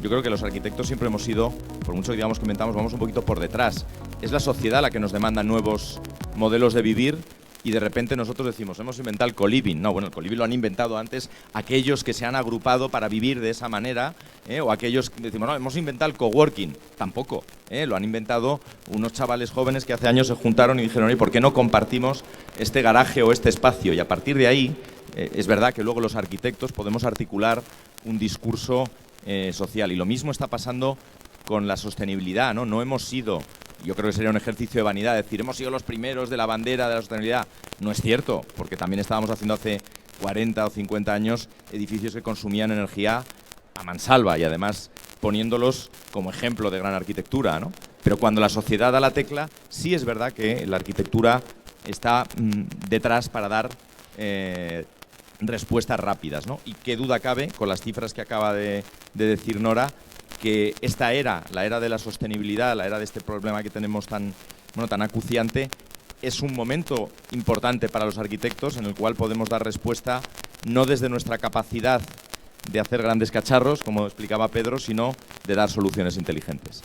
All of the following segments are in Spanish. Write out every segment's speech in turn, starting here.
yo creo que los arquitectos siempre hemos sido, por mucho que digamos que inventamos, vamos un poquito por detrás. Es la sociedad la que nos demanda nuevos modelos de vivir y de repente nosotros decimos, hemos inventado el co-living. No, bueno, el co-living lo han inventado antes aquellos que se han agrupado para vivir de esa manera, o aquellos que decimos, no, hemos inventado el coworking. Tampoco, lo han inventado unos chavales jóvenes que hace años se juntaron y dijeron, ¿y por qué no compartimos este garaje o este espacio? Y a partir de ahí, es verdad que luego los arquitectos podemos articular un discurso social. Y lo mismo está pasando con la sostenibilidad, ¿no? No hemos sido, yo creo que sería un ejercicio de vanidad decir, hemos sido los primeros de la bandera de la sostenibilidad. No es cierto, porque también estábamos haciendo hace 40 o 50 años edificios que consumían energía a mansalva y además poniéndolos como ejemplo de gran arquitectura, ¿no? Pero cuando la sociedad da la tecla, sí es verdad que la arquitectura está detrás para dar respuestas rápidas, ¿no? Y qué duda cabe, con las cifras que acaba de decir Nora, que esta era, la era de la sostenibilidad, la era de este problema que tenemos tan acuciante, es un momento importante para los arquitectos en el cual podemos dar respuesta no desde nuestra capacidad de hacer grandes cacharros, como explicaba Pedro, sino de dar soluciones inteligentes.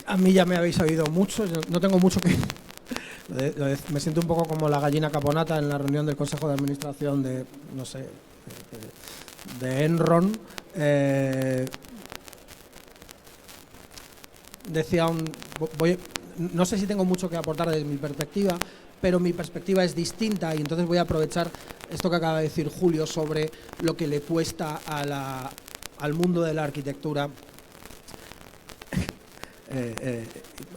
A mí ya me habéis oído mucho, yo no tengo mucho que... Me siento un poco como la gallina caponata en la reunión del Consejo de Administración de, no sé, de Enron. Decía no sé si tengo mucho que aportar desde mi perspectiva, pero mi perspectiva es distinta y entonces voy a aprovechar esto que acaba de decir Julio sobre lo que le cuesta al mundo de la arquitectura.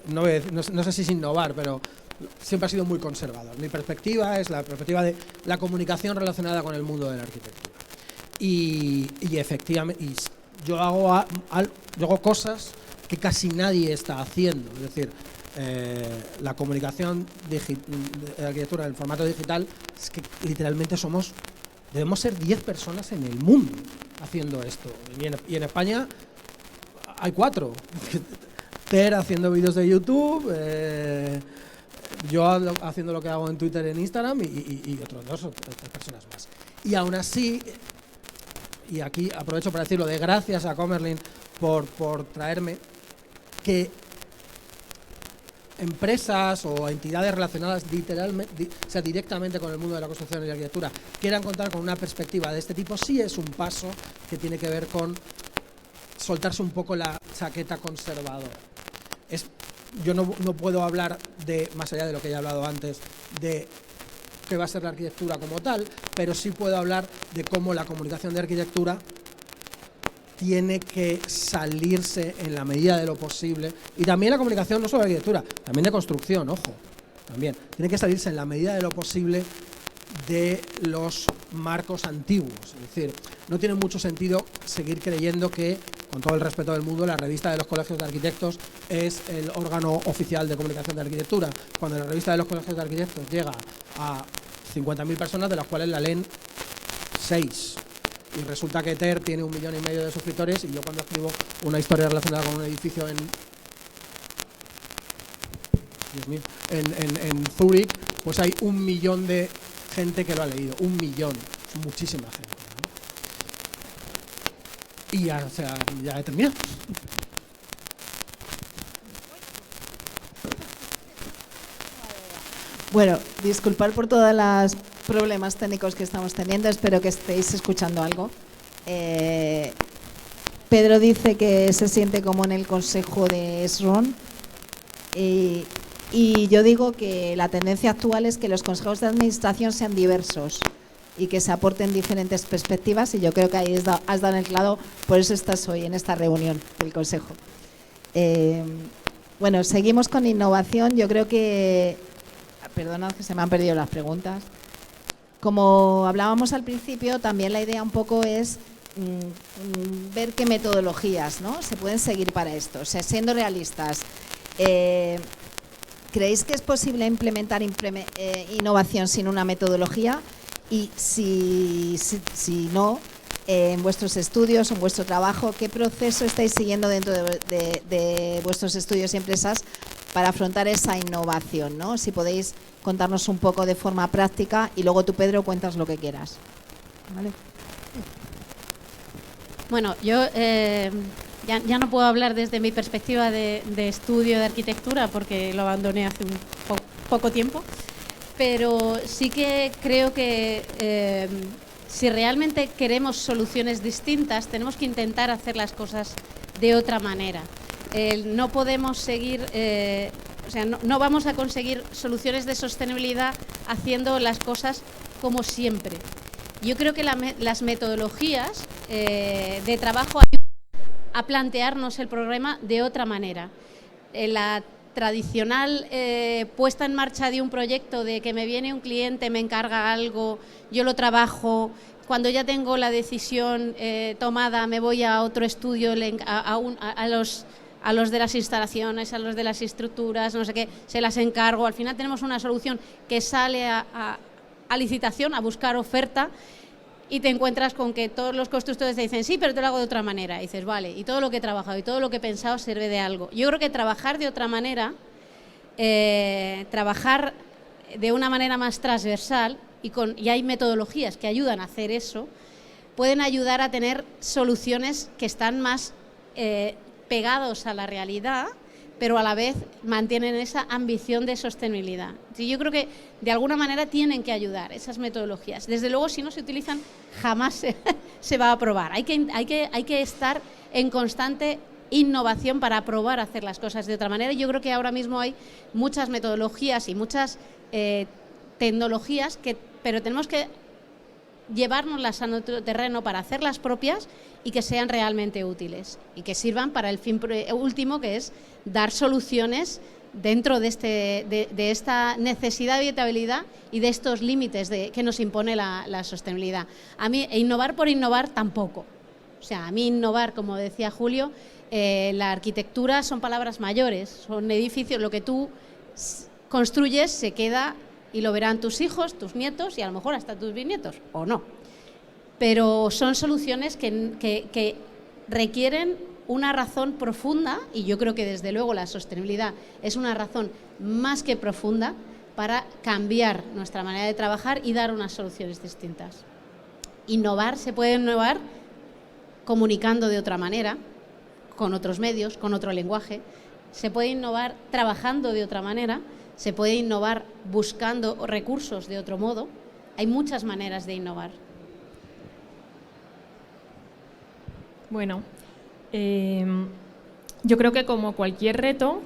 No sé si es innovar, pero siempre ha sido muy conservador. Mi perspectiva es la perspectiva de la comunicación relacionada con el mundo de la arquitectura. Y efectivamente, yo hago cosas que casi nadie está haciendo. Es decir, la comunicación de arquitectura en formato digital es que literalmente debemos ser 10 personas en el mundo haciendo esto. Y en España hay 4. Ter haciendo vídeos de YouTube, yo haciendo lo que hago en Twitter, en Instagram y otros 2 o 3 personas más. Y aún así, y aquí aprovecho para decirlo, de gracias a Comerlin por traerme, que empresas o entidades relacionadas directamente con el mundo de la construcción y la arquitectura quieran contar con una perspectiva de este tipo, sí es un paso que tiene que ver con soltarse un poco la chaqueta conservadora. Yo no puedo hablar más allá de lo que he hablado antes, de qué va a ser la arquitectura como tal, pero sí puedo hablar de cómo la comunicación de arquitectura tiene que salirse en la medida de lo posible, y también la comunicación no solo de arquitectura, también de construcción, ojo, también tiene que salirse en la medida de lo posible de los marcos antiguos. Es decir, no tiene mucho sentido seguir creyendo que, con todo el respeto del mundo, la revista de los colegios de arquitectos es el órgano oficial de comunicación de arquitectura, cuando la revista de los colegios de arquitectos llega a 50.000 personas, de las cuales la leen 6. Y resulta que TER tiene 1,5 millones de suscriptores, y yo cuando escribo una historia relacionada con un edificio en Zúrich, pues hay 1 millón de gente que lo ha leído. 1 millón. Es muchísima gente, ¿no? Y ya, ya he terminado. Bueno, disculpad por todos los problemas técnicos que estamos teniendo. Espero que estéis escuchando algo. Pedro dice que se siente como en el consejo de Esron. Y yo digo que la tendencia actual es que los consejos de administración sean diversos y que se aporten diferentes perspectivas, y yo creo que ahí has dado en el clavo, por eso estás hoy en esta reunión del consejo. Bueno, seguimos con innovación. Yo creo que... Perdona que se me han perdido las preguntas. Como hablábamos al principio, también la idea un poco es ver qué metodologías, ¿no?, se pueden seguir para esto. O sea, siendo realistas, ¿creéis que es posible implementar innovación sin una metodología? Y si no, en vuestros estudios, en vuestro trabajo, ¿qué proceso estáis siguiendo dentro de vuestros estudios y empresas para afrontar esa innovación, ¿no? Si podéis contarnos un poco de forma práctica, y luego tú, Pedro, cuentas lo que quieras. ¿Vale? Bueno, yo ya no puedo hablar desde mi perspectiva de estudio de arquitectura porque lo abandoné hace un poco tiempo, pero sí que creo que si realmente queremos soluciones distintas, tenemos que intentar hacer las cosas de otra manera. No podemos seguir, o sea, no vamos a conseguir soluciones de sostenibilidad haciendo las cosas como siempre. Yo creo que las metodologías de trabajo ayudan a plantearnos el problema de otra manera. La tradicional puesta en marcha de un proyecto de que me viene un cliente, me encarga algo, yo lo trabajo, cuando ya tengo la decisión tomada me voy a otro estudio, a los de las instalaciones, a los de las estructuras, no sé qué, se las encargo. Al final tenemos una solución que sale a licitación, a buscar oferta, y te encuentras con que todos los constructores te dicen sí, pero te lo hago de otra manera. Y dices, vale, y todo lo que he trabajado y todo lo que he pensado sirve de algo. Yo creo que trabajar de otra manera, trabajar de una manera más transversal, y hay metodologías que ayudan a hacer eso, pueden ayudar a tener soluciones que están más pegados a la realidad, pero a la vez mantienen esa ambición de sostenibilidad. Yo creo que de alguna manera tienen que ayudar esas metodologías. Desde luego, si no se utilizan, jamás se va a aprobar. Hay que estar en constante innovación para probar a hacer las cosas de otra manera. Yo creo que ahora mismo hay muchas metodologías y muchas tecnologías, pero tenemos que llevárnoslas a nuestro terreno para hacerlas propias y que sean realmente útiles y que sirvan para el fin último, que es dar soluciones dentro de esta necesidad de viabilidad y de estos límites que nos impone la sostenibilidad. A mí, innovar por innovar tampoco. O sea, a mí innovar, como decía Julio, la arquitectura son palabras mayores, son edificios, lo que tú construyes se queda y lo verán tus hijos, tus nietos y a lo mejor hasta tus bisnietos, o no. Pero son soluciones que requieren una razón profunda, y yo creo que desde luego la sostenibilidad es una razón más que profunda para cambiar nuestra manera de trabajar y dar unas soluciones distintas. Innovar, se puede innovar comunicando de otra manera, con otros medios, con otro lenguaje. Se puede innovar trabajando de otra manera, se puede innovar buscando recursos de otro modo. Hay muchas maneras de innovar. Bueno, yo creo que como cualquier reto,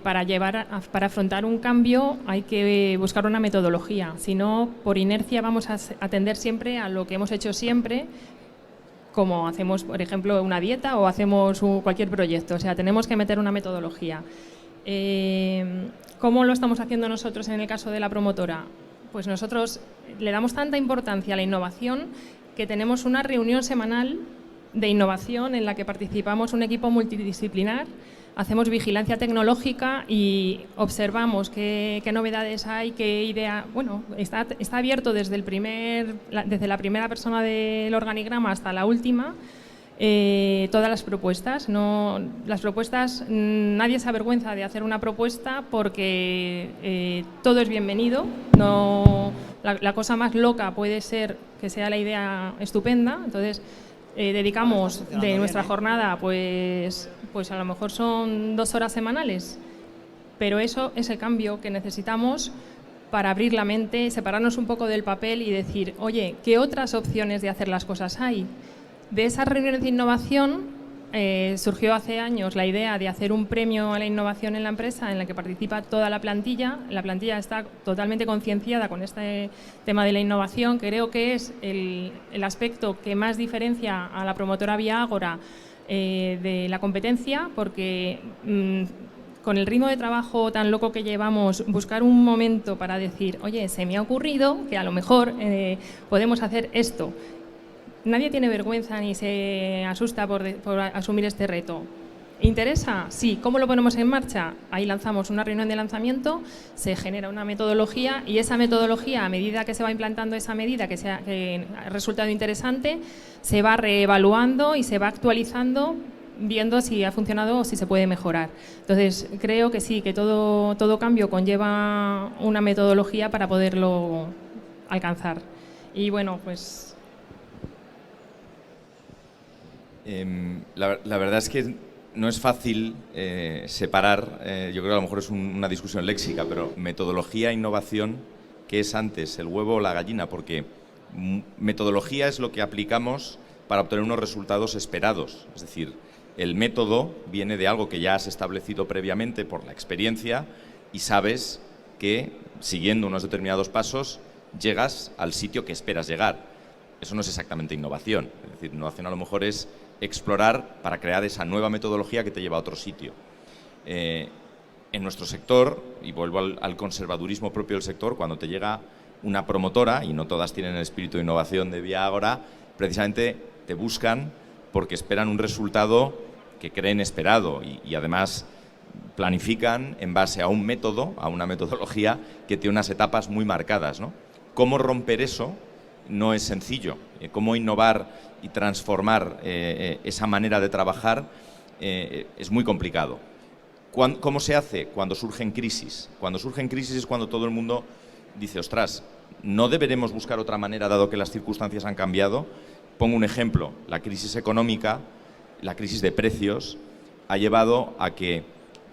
para afrontar un cambio hay que buscar una metodología. Si no, por inercia vamos a atender siempre a lo que hemos hecho siempre, como hacemos, por ejemplo, una dieta o hacemos cualquier proyecto. O sea, tenemos que meter una metodología. ¿Cómo lo estamos haciendo nosotros en el caso de la promotora? Pues nosotros le damos tanta importancia a la innovación que tenemos una reunión semanal de innovación en la que participamos un equipo multidisciplinar, hacemos vigilancia tecnológica y observamos qué novedades hay, qué idea. Bueno, está abierto desde la primera persona del organigrama hasta la última. Todas las propuestas. Las propuestas, nadie se avergüenza de hacer una propuesta porque todo es bienvenido. La cosa más loca puede ser que sea la idea estupenda. Entonces, dedicamos de nuestra jornada, pues a lo mejor son 2 horas semanales, pero eso es el cambio que necesitamos para abrir la mente, separarnos un poco del papel y decir, oye, ¿qué otras opciones de hacer las cosas hay? De esas reuniones de innovación surgió hace años la idea de hacer un premio a la innovación en la empresa en la que participa toda la plantilla. La plantilla está totalmente concienciada con este tema de la innovación. Creo que es el aspecto que más diferencia a la promotora Vía Ágora de la competencia, porque con el ritmo de trabajo tan loco que llevamos, buscar un momento para decir, oye, se me ha ocurrido que a lo mejor podemos hacer esto. Nadie tiene vergüenza ni se asusta por asumir este reto. ¿Interesa? Sí. ¿Cómo lo ponemos en marcha? Ahí lanzamos una reunión de lanzamiento, se genera una metodología y esa metodología, a medida que se va implantando esa medida que ha resultado interesante, se va reevaluando y se va actualizando viendo si ha funcionado o si se puede mejorar. Entonces, creo que sí, que todo cambio conlleva una metodología para poderlo alcanzar. Y bueno, pues La verdad es que no es fácil separar, yo creo que a lo mejor es una discusión léxica, pero metodología e innovación, ¿qué es antes, el huevo o la gallina? Porque metodología es lo que aplicamos para obtener unos resultados esperados. Es decir, el método viene de algo que ya has establecido previamente por la experiencia y sabes que, siguiendo unos determinados pasos, llegas al sitio que esperas llegar. Eso no es exactamente innovación. Es decir, innovación a lo mejor es explorar para crear esa nueva metodología que te lleva a otro sitio. En nuestro sector, y vuelvo al conservadurismo propio del sector, cuando te llega una promotora, y no todas tienen el espíritu de innovación de Vía Ágora, precisamente te buscan porque esperan un resultado que creen esperado y además planifican en base a un método, a una metodología que tiene unas etapas muy marcadas, ¿no? ¿Cómo romper eso? No es sencillo. Cómo innovar y transformar esa manera de trabajar es muy complicado. ¿Cómo se hace? Cuando surgen crisis. Cuando surgen crisis es cuando todo el mundo dice, ostras, ¿no deberemos buscar otra manera dado que las circunstancias han cambiado? Pongo un ejemplo. La crisis económica, la crisis de precios, ha llevado a que,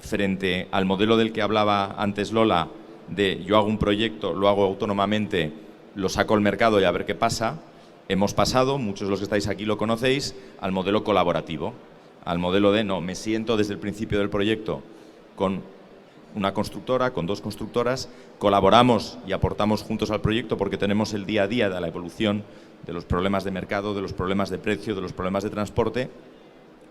frente al modelo del que hablaba antes Lola, de yo hago un proyecto, lo hago autónomamente, lo saco al mercado y a ver qué pasa, hemos pasado, muchos de los que estáis aquí lo conocéis, al modelo colaborativo, al modelo de no, me siento desde el principio del proyecto con una constructora, con dos constructoras, colaboramos y aportamos juntos al proyecto porque tenemos el día a día de la evolución de los problemas de mercado, de los problemas de precio, de los problemas de transporte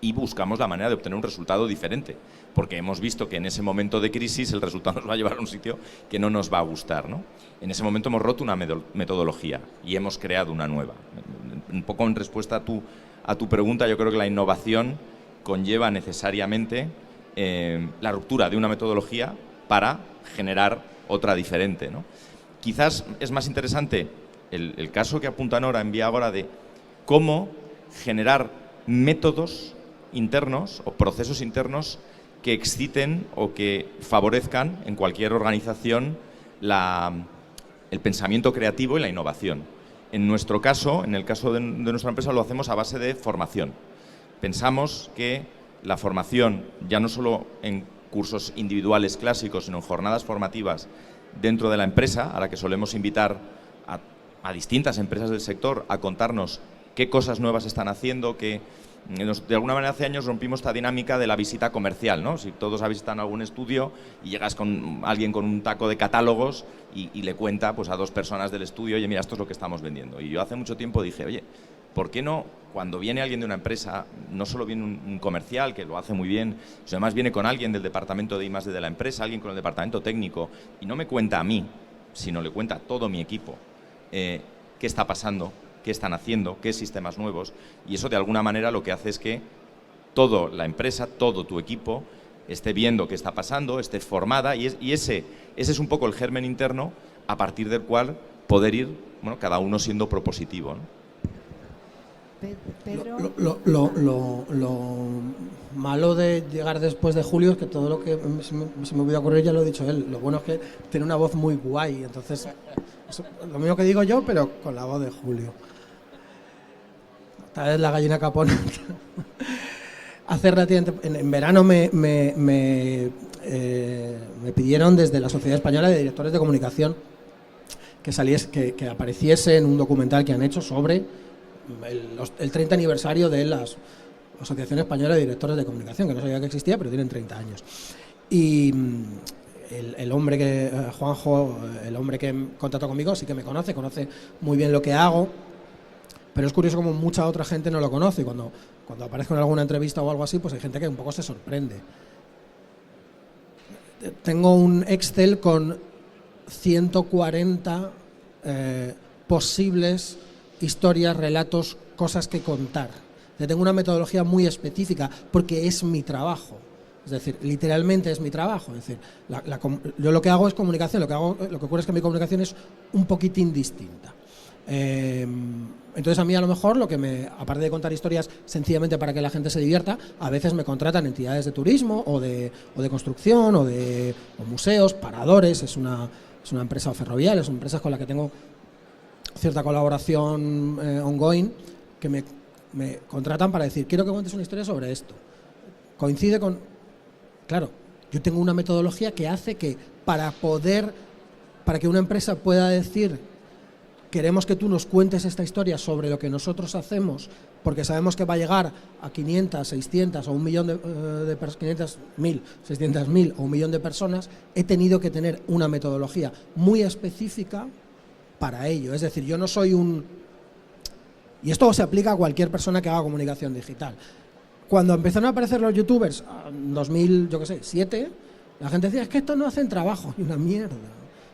y buscamos la manera de obtener un resultado diferente, porque hemos visto que en ese momento de crisis el resultado nos va a llevar a un sitio que no nos va a gustar, ¿no? En ese momento hemos roto una metodología y hemos creado una nueva. Un poco en respuesta a tu pregunta, yo creo que la innovación conlleva necesariamente la ruptura de una metodología para generar otra diferente, ¿no? Quizás es más interesante el caso que apunta Nora en Vía Ágora de cómo generar métodos internos o procesos internos que exciten o que favorezcan en cualquier organización el pensamiento creativo y la innovación. En nuestro caso, en el caso de nuestra empresa, lo hacemos a base de formación. Pensamos que la formación, ya no solo en cursos individuales clásicos, sino en jornadas formativas dentro de la empresa, a la que solemos invitar a distintas empresas del sector a contarnos qué cosas nuevas están haciendo, que de alguna manera hace años rompimos esta dinámica de la visita comercial, ¿no? Si todos habéis estado en algún estudio y llegas con alguien con un taco de catálogos y le cuenta pues, a dos personas del estudio, oye, mira, esto es lo que estamos vendiendo. Y yo hace mucho tiempo dije, oye, ¿por qué no, cuando viene alguien de una empresa, no solo viene un comercial, que lo hace muy bien, sino además viene con alguien del departamento de I+D de la empresa, alguien con el departamento técnico, y no me cuenta a mí, sino le cuenta a todo mi equipo qué está pasando, qué están haciendo, qué sistemas nuevos, y eso de alguna manera lo que hace es que toda la empresa, todo tu equipo esté viendo qué está pasando, esté formada, y ese es un poco el germen interno a partir del cual poder ir, bueno, cada uno siendo propositivo, ¿no? Pedro. Lo malo de llegar después de Julio es que todo lo que se me hubiera ocurrido ya lo ha dicho él. Lo bueno es que tiene una voz muy guay, entonces lo mismo que digo yo, pero con la voz de Julio. Tal vez la gallina capona. Hace relativamente, en verano me pidieron desde la Sociedad Española de Directores de Comunicación que apareciese en un documental que han hecho sobre el 30 aniversario de la Asociación Española de Directores de Comunicación, que no sabía que existía, pero tienen 30 años. Y el hombre que, Juanjo, el hombre que contactó conmigo, sí que me conoce muy bien lo que hago, pero es curioso como mucha otra gente no lo conoce. Y cuando aparezco en alguna entrevista o algo así, pues hay gente que un poco se sorprende. Tengo un Excel con 140 posibles historias, relatos, cosas que contar. Tengo una metodología muy específica porque es mi trabajo. Es decir, literalmente es mi trabajo. Es decir, yo lo que hago es comunicación. Lo que ocurre es que mi comunicación es un poquitín distinta. Entonces a mí a lo mejor aparte de contar historias sencillamente para que la gente se divierta, a veces me contratan entidades de turismo o de construcción o museos, paradores. Es una empresa ferroviaria, es una empresa con la que tengo cierta colaboración ongoing, que me contratan para decir, quiero que cuentes una historia sobre esto. Coincide con... Claro, yo tengo una metodología que hace que para que una empresa pueda decir, queremos que tú nos cuentes esta historia sobre lo que nosotros hacemos, porque sabemos que va a llegar a 500, 600 o 1 millón de personas, 500, 1000, 600.000 o 1 millón de personas, he tenido que tener una metodología muy específica para ello. Es decir, yo no soy un... Y esto se aplica a cualquier persona que haga comunicación digital. Cuando empezaron a aparecer los youtubers, en 2007, la gente decía, es que estos no hacen trabajo. Y una mierda.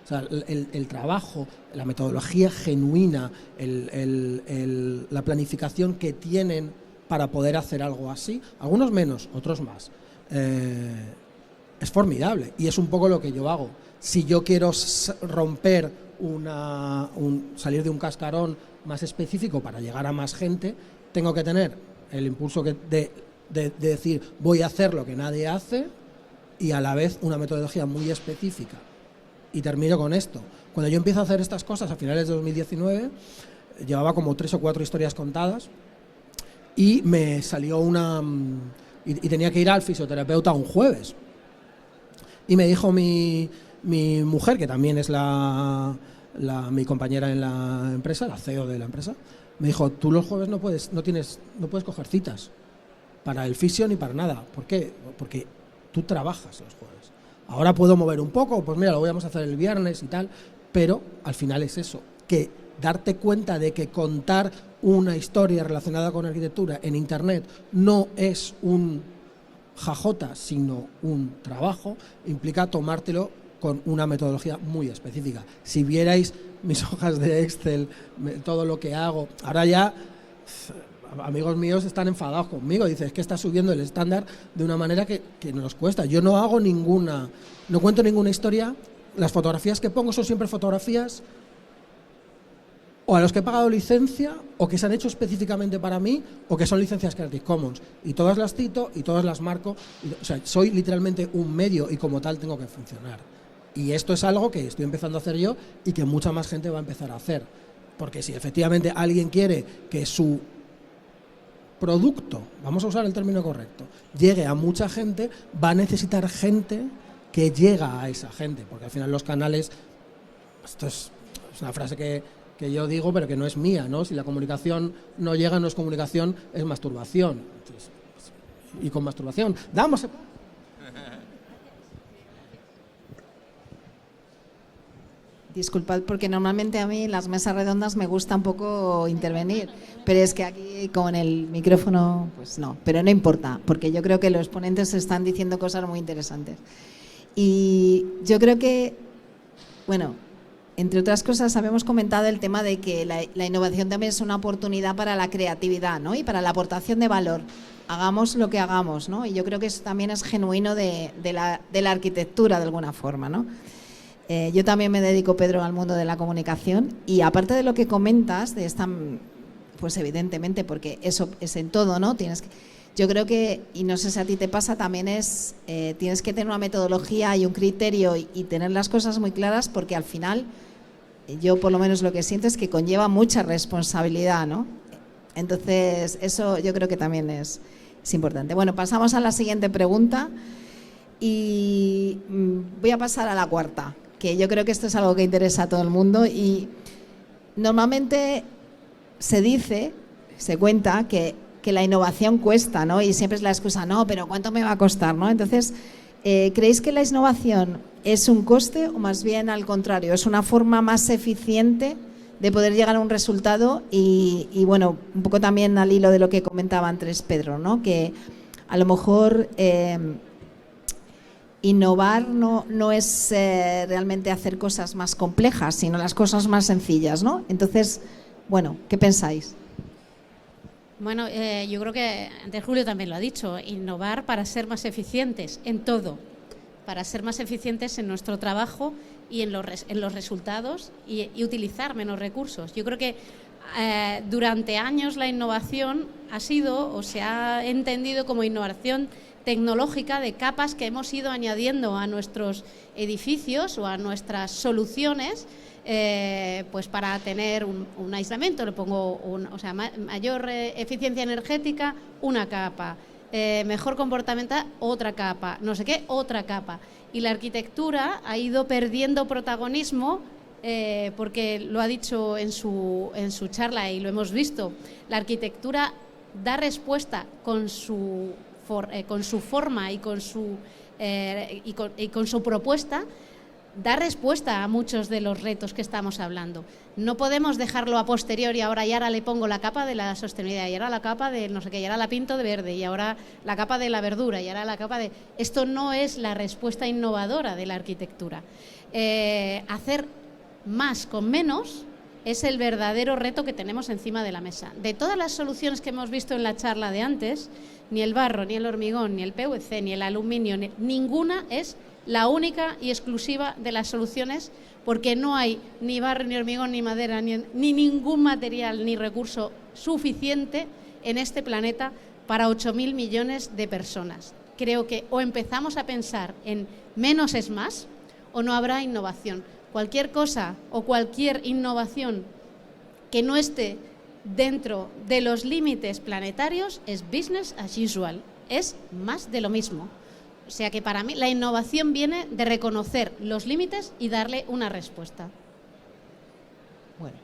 O sea, el trabajo, la metodología genuina, la planificación que tienen para poder hacer algo así, algunos menos, otros más, es formidable. Y es un poco lo que yo hago. Si yo quiero romper salir de un cascarón más específico para llegar a más gente, tengo que tener el impulso de decir, voy a hacer lo que nadie hace, y a la vez una metodología muy específica. Y termino con esto. Cuando yo empiezo a hacer estas cosas a finales de 2019, llevaba como 3 o 4 historias contadas y me salió una... Y tenía que ir al fisioterapeuta un jueves. Y me dijo mi mujer, que también es mi compañera en la empresa, la CEO de la empresa, me dijo, tú los jueves no puedes coger citas para el fisio ni para nada. ¿Por qué? Porque tú trabajas los jueves. Ahora puedo mover un poco, pues mira, lo vamos a hacer el viernes y tal, pero al final es eso, que darte cuenta de que contar una historia relacionada con arquitectura en Internet no es un jajota, sino un trabajo, implica tomártelo con una metodología muy específica. Si vierais mis hojas de Excel, todo lo que hago, ahora ya... Amigos míos están enfadados conmigo, dicen, es que está subiendo el estándar de una manera que nos cuesta. Yo no cuento ninguna historia, las fotografías que pongo son siempre fotografías o a los que he pagado licencia, o que se han hecho específicamente para mí, o que son licencias Creative Commons. Y todas las cito y todas las marco, o sea, soy literalmente un medio y como tal tengo que funcionar. Y esto es algo que estoy empezando a hacer yo y que mucha más gente va a empezar a hacer. Porque si efectivamente alguien quiere que su producto, vamos a usar el término correcto, llegue a mucha gente, va a necesitar gente que llega a esa gente, porque al final los canales, esto es una frase que yo digo, pero que no es mía, ¿no? Si la comunicación no llega, no es comunicación, es masturbación. Entonces, y con masturbación, damos... Disculpad, porque normalmente a mí en las mesas redondas me gusta un poco intervenir, pero es que aquí con el micrófono, pues no, pero no importa, porque yo creo que los ponentes están diciendo cosas muy interesantes. Y yo creo que, bueno, entre otras cosas habíamos comentado el tema de que la innovación también es una oportunidad para la creatividad, ¿no? Y para la aportación de valor. Hagamos lo que hagamos, ¿no? Y yo creo que eso también es genuino de la arquitectura de alguna forma, ¿no? Yo también me dedico, Pedro, al mundo de la comunicación, y aparte de lo que comentas, pues evidentemente, porque eso es en todo, ¿no? Yo creo que, y no sé si a ti te pasa, también tienes que tener una metodología y un criterio y tener las cosas muy claras, porque al final, yo por lo menos lo que siento es que conlleva mucha responsabilidad, ¿no? Entonces, eso yo creo que también es importante. Bueno, pasamos a la siguiente pregunta y voy a pasar a la cuarta, que yo creo que esto es algo que interesa a todo el mundo, y normalmente se cuenta que la innovación cuesta, ¿no? Y siempre es la excusa, no, pero ¿cuánto me va a costar, ¿no? Entonces, ¿creéis que la innovación es un coste o más bien al contrario, es una forma más eficiente de poder llegar a un resultado? Y bueno, un poco también al hilo de lo que comentaba antes Pedro, ¿no? Que a lo mejor... innovar no es realmente hacer cosas más complejas, sino las cosas más sencillas, ¿no? Entonces, bueno, ¿qué pensáis? Bueno, yo creo que antes Julio también lo ha dicho, innovar para ser más eficientes en todo, para ser más eficientes en nuestro trabajo y en los resultados y utilizar menos recursos. Yo creo que durante años la innovación ha sido o se ha entendido como innovación tecnológica de capas que hemos ido añadiendo a nuestros edificios o a nuestras soluciones, pues para tener un aislamiento. Le pongo mayor eficiencia energética, una capa, mejor comportamiento, otra capa, no sé qué, otra capa. Y la arquitectura ha ido perdiendo protagonismo porque lo ha dicho en su charla y lo hemos visto. La arquitectura da respuesta con su forma y con su propuesta, da respuesta a muchos de los retos que estamos hablando. No podemos dejarlo a posteriori, y ahora le pongo la capa de la sostenibilidad, y ahora la capa de no sé qué, y ahora la pinto de verde, y ahora la capa de la verdura, y ahora la capa de... Esto no es la respuesta innovadora de la arquitectura. Hacer más con menos es el verdadero reto que tenemos encima de la mesa. De todas las soluciones que hemos visto en la charla de antes, ni el barro, ni el hormigón, ni el PVC, ni el aluminio, ninguna es la única y exclusiva de las soluciones, porque no hay ni barro, ni hormigón, ni madera, ni ningún material ni recurso suficiente en este planeta para 8.000 millones de personas. Creo que o empezamos a pensar en menos es más o no habrá innovación. Cualquier cosa o cualquier innovación que no esté dentro de los límites planetarios es business as usual, es más de lo mismo. O sea que para mí la innovación viene de reconocer los límites y darle una respuesta. Bueno,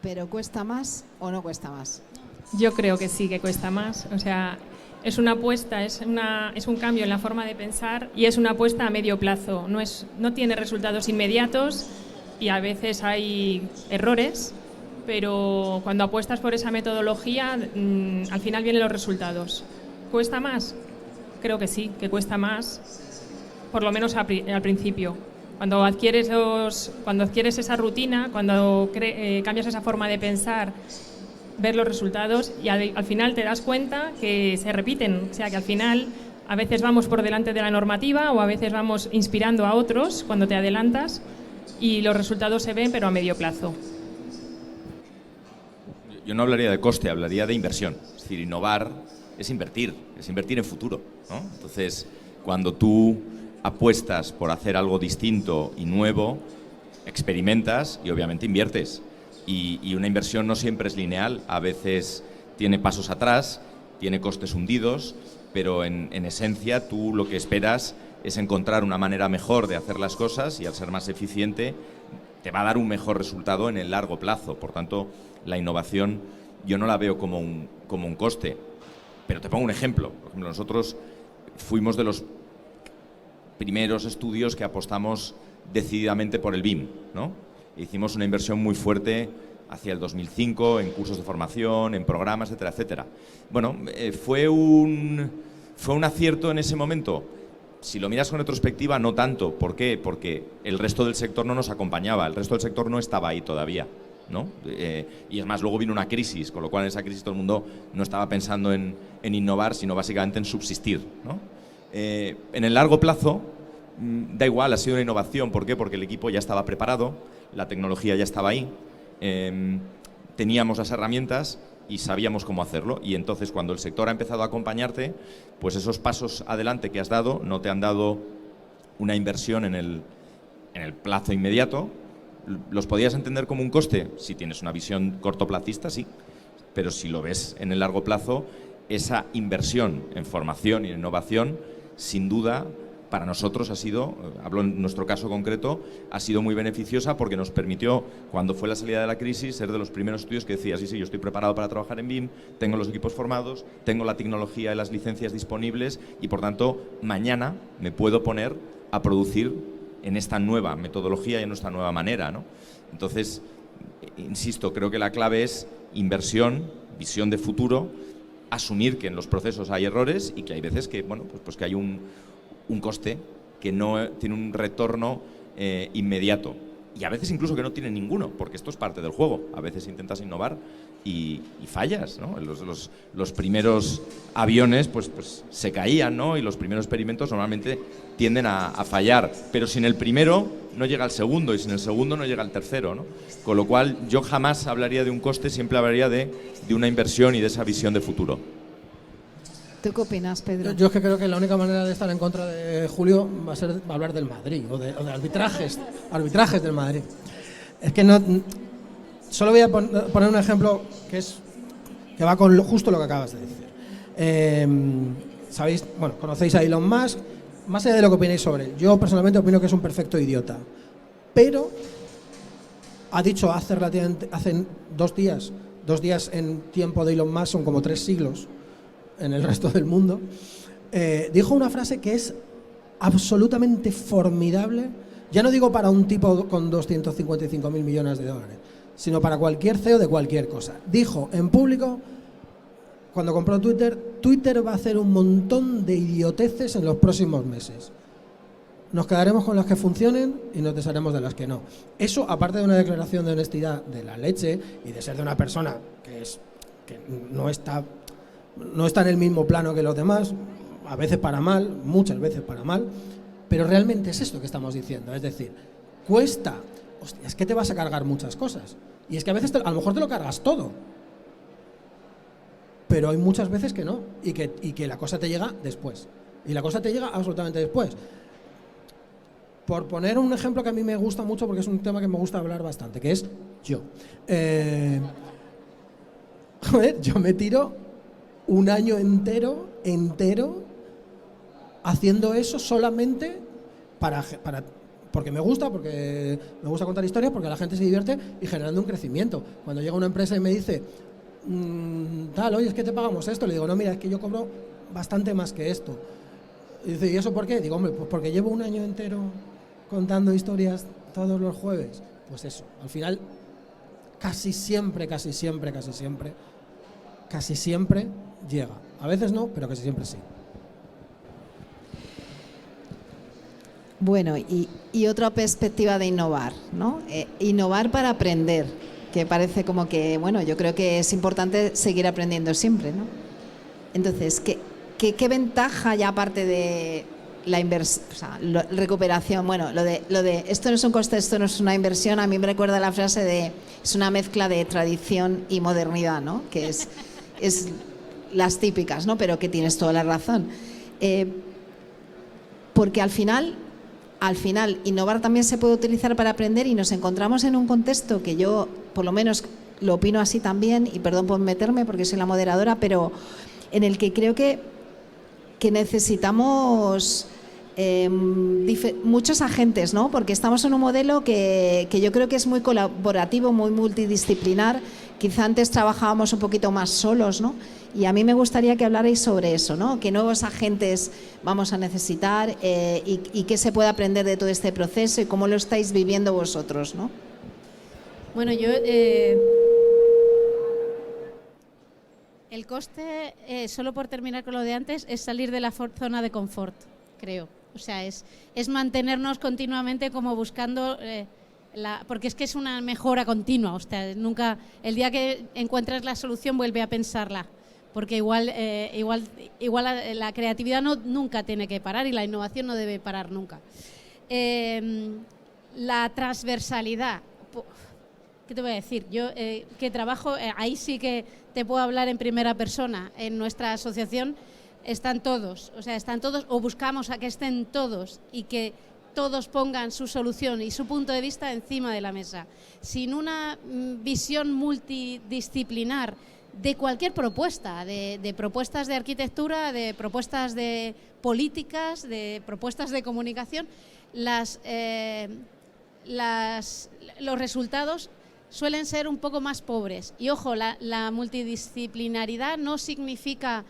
¿pero cuesta más o no cuesta más? Yo creo que sí que cuesta más. O sea, es una apuesta, es un cambio en la forma de pensar y es una apuesta a medio plazo. No tiene resultados inmediatos y a veces hay errores, pero cuando apuestas por esa metodología, al final vienen los resultados. ¿Cuesta más? Creo que sí, que cuesta más, por lo menos al principio. Cuando adquieres esa rutina, cuando cambias esa forma de pensar, ver los resultados y al final te das cuenta que se repiten. O sea, que al final a veces vamos por delante de la normativa o a veces vamos inspirando a otros cuando te adelantas y los resultados se ven, pero a medio plazo. Yo no hablaría de coste, hablaría de inversión. Es decir, innovar es invertir en futuro, ¿no? Entonces, cuando tú apuestas por hacer algo distinto y nuevo, experimentas y obviamente inviertes. Y una inversión no siempre es lineal, a veces tiene pasos atrás, tiene costes hundidos, pero en esencia tú lo que esperas es encontrar una manera mejor de hacer las cosas y al ser más eficiente te va a dar un mejor resultado en el largo plazo. Por tanto, la innovación yo no la veo como un coste. Pero te pongo un ejemplo. Por ejemplo, nosotros fuimos de los primeros estudios que apostamos decididamente por el BIM, ¿no? Hicimos una inversión muy fuerte hacia el 2005 en cursos de formación, en programas, etcétera, etcétera. Bueno, fue un acierto en ese momento. Si lo miras con retrospectiva, no tanto. ¿Por qué? Porque el resto del sector no nos acompañaba, el resto del sector no estaba ahí todavía, ¿no? Y es más, luego vino una crisis, con lo cual en esa crisis todo el mundo no estaba pensando en innovar, sino básicamente en subsistir, ¿no? En el largo plazo, da igual, ha sido una innovación. ¿Por qué? Porque el equipo ya estaba preparado, la tecnología ya estaba ahí, teníamos las herramientas y sabíamos cómo hacerlo. Y entonces, cuando el sector ha empezado a acompañarte, pues esos pasos adelante que has dado no te han dado una inversión en el plazo inmediato. ¿Los podías entender como un coste? Si tienes una visión cortoplacista, sí. Pero si lo ves en el largo plazo, esa inversión en formación y en innovación, sin duda, para nosotros ha sido, hablo en nuestro caso concreto, ha sido muy beneficiosa porque nos permitió, cuando fue la salida de la crisis, ser de los primeros estudios que decía, sí, yo estoy preparado para trabajar en BIM, tengo los equipos formados, tengo la tecnología y las licencias disponibles y, por tanto, mañana me puedo poner a producir en esta nueva metodología y en esta nueva manera, ¿no? Entonces, insisto, creo que la clave es inversión, visión de futuro, asumir que en los procesos hay errores y que hay veces que, bueno, pues que hay un coste que no tiene un retorno inmediato. Y a veces incluso que no tiene ninguno, porque esto es parte del juego. A veces intentas innovar y fallas, ¿no? Los primeros aviones pues se caían, ¿no? Y los primeros experimentos normalmente tienden a fallar. Pero sin el primero no llega el segundo y sin el segundo no llega el tercero, ¿no? Con lo cual yo jamás hablaría de un coste, siempre hablaría de una inversión y de esa visión de futuro. ¿Tú qué opinas, Pedro? Yo es que creo que la única manera de estar en contra de Julio va a ser hablar del Madrid o de arbitrajes del Madrid. Es que no. Solo voy a poner un ejemplo que va con justo lo que acabas de decir. Sabéis, bueno, conocéis a Elon Musk, más allá de lo que opinéis sobre él. Yo personalmente opino que es un perfecto idiota. Pero ha dicho hace 2 días en tiempo de Elon Musk son como 3 siglos en el resto del mundo, dijo una frase que es absolutamente formidable, ya no digo para un tipo con 255.000 millones de dólares, sino para cualquier CEO de cualquier cosa. Dijo en público, cuando compró Twitter va a hacer un montón de idioteces en los próximos meses. Nos quedaremos con las que funcionen y nos desharemos de las que no. Eso, aparte de una declaración de honestidad de la leche y de ser de una persona que no está en el mismo plano que los demás, a veces para mal, muchas veces para mal, pero realmente es esto que estamos diciendo. Es decir, cuesta, hostia, es que te vas a cargar muchas cosas. Y es que a veces a lo mejor te lo cargas todo. Pero hay muchas veces que no, y que la cosa te llega después. Y la cosa te llega absolutamente después. Por poner un ejemplo que a mí me gusta mucho, porque es un tema que me gusta hablar bastante, que es yo. Joder, yo me tiro un año entero haciendo eso solamente porque me gusta contar historias, porque la gente se divierte y generando un crecimiento. Cuando llega una empresa y me dice, oye, es que te pagamos esto, le digo, no, mira, es que yo cobro bastante más que esto. Y dice, ¿y eso por qué? Digo, hombre, pues porque llevo un año entero contando historias todos los jueves. Pues eso, al final casi siempre llega. A veces no, pero casi siempre sí. Bueno, y otra perspectiva de innovar, ¿no? Innovar para aprender, que parece como que, bueno, yo creo que es importante seguir aprendiendo siempre, ¿no? Entonces, ¿qué ventaja ya aparte de la inversión, o sea, recuperación? Bueno, lo de esto no es un coste, esto no es una inversión, a mí me recuerda la frase de es una mezcla de tradición y modernidad, ¿no? Que es las típicas, ¿no? Pero que tienes toda la razón. Porque al final, innovar también se puede utilizar para aprender, y nos encontramos en un contexto que yo, por lo menos, lo opino así también, y perdón por meterme porque soy la moderadora, pero en el que creo que necesitamos muchos agentes, ¿no? Porque estamos en un modelo que yo creo que es muy colaborativo, muy multidisciplinar. Quizá antes trabajábamos un poquito más solos, ¿no? Y a mí me gustaría que hablarais sobre eso, ¿no? ¿Qué nuevos agentes vamos a necesitar y qué se puede aprender de todo este proceso y cómo lo estáis viviendo vosotros, ¿no? Bueno, yo... el coste, solo por terminar con lo de antes, es salir de la zona de confort, creo. O sea, es mantenernos continuamente como buscando... porque es que es una mejora continua. O sea, nunca, el día que encuentras la solución, vuelve a pensarla. Porque igual la creatividad nunca tiene que parar y la innovación no debe parar nunca. La transversalidad, ¿qué te voy a decir? Yo que trabajo, ahí sí que te puedo hablar en primera persona. En nuestra asociación están todos, o buscamos a que estén todos y que todos pongan su solución y su punto de vista encima de la mesa. Sin una visión multidisciplinar de cualquier propuesta, de propuestas de arquitectura, de propuestas de políticas, de propuestas de comunicación, los resultados suelen ser un poco más pobres. Y ojo, la multidisciplinaridad no significa